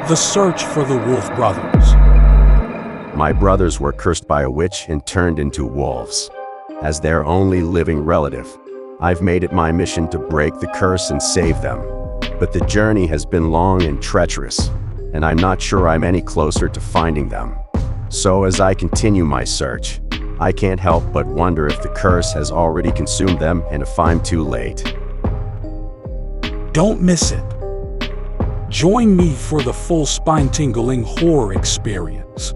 The search for the Wolf Brothers. My brothers were cursed by a witch and turned into wolves. As their only living relative, I've made it my mission to break the curse and save them. But the journey has been long and treacherous, and I'm not sure I'm any closer to finding them. So as I continue my search, I can't help but wonder if the curse has already consumed them and if I'm too late. Don't miss it. Join me for the full spine-tingling horror experience.